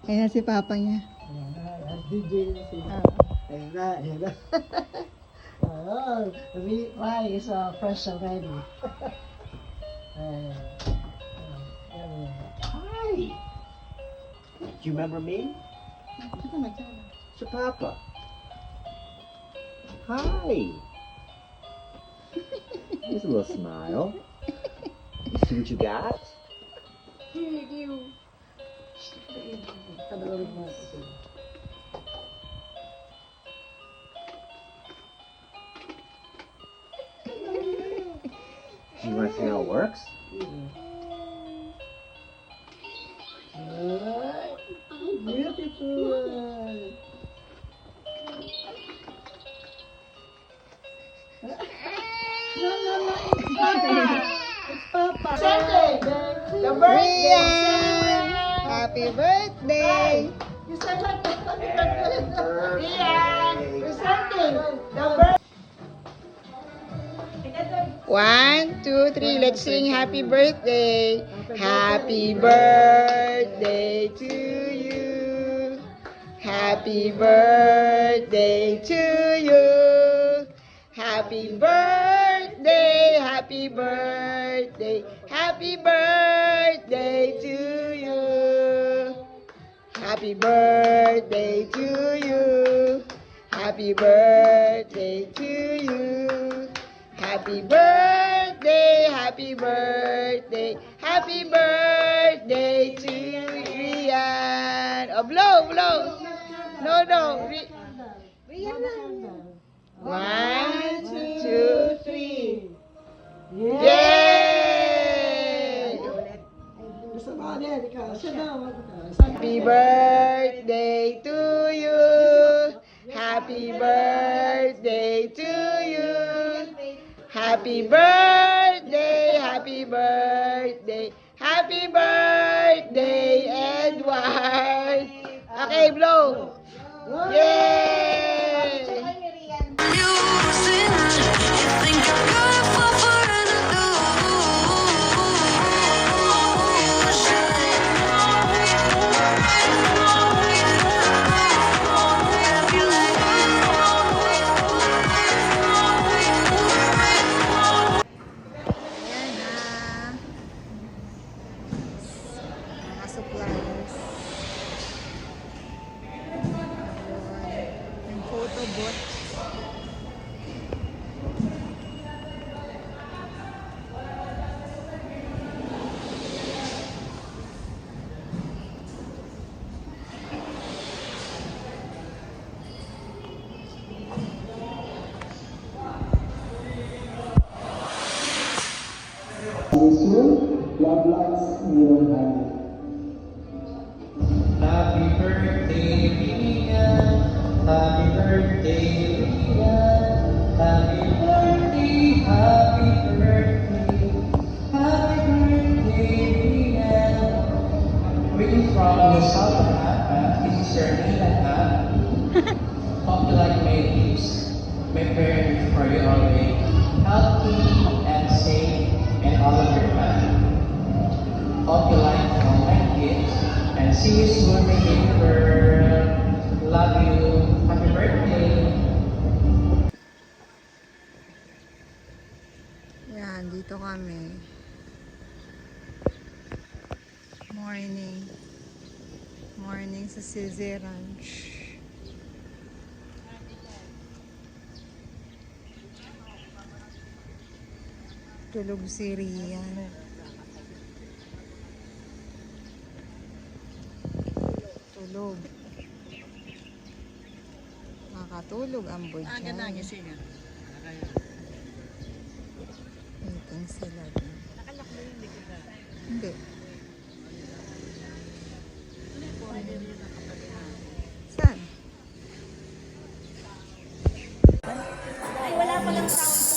Ayan si Papa niya. DJ na siya. Ayan na, ayan na. Oh, why is fresh already? Hi! Do you remember me? It's your Papa. Hi! Here's a little smile. You see what you got? Do you want to see how it works? Beautiful. It's Papa. The birthday. Happy birthday! You said like Rian, presenting the birthday. 1, 2, 3, let's sing happy birthday. Happy birthday to you. Happy birthday to you. Happy birthday, happy birthday, happy birthday to you. Happy birthday to you. Happy birthday to you. Happy birthday, happy birthday, happy birthday to Rian. Oh, blow, blow. No, no. Rian lang. 1, 2, 3. Yay! Happy birthday to you. Happy birthday to you. Happy birthday, happy birthday, happy birthday, Edward. Okay, blow. Yay! Mga supplies. Yung photo booth. Happy birthday, Rian. Happy birthday, Rian. Happy birthday, happy birthday. Happy birthday, Rian. Greeting from the south of Africa. This is your Nina. Hope you like my gifts. My prayers for you always. Healthy and safe and all of your family. Hope you like all my gifts. And see you soon, my little girl. Love you. Happy birthday. Yan, dito kami. Morning. Morning sa Cizzy Ranch. Tulog si Rian. Tulog. Makatulog ang boy dyan. Meeting sila dun. Nakalak mo yung likod na. Hindi. Saan? Ay, wala palang sound to.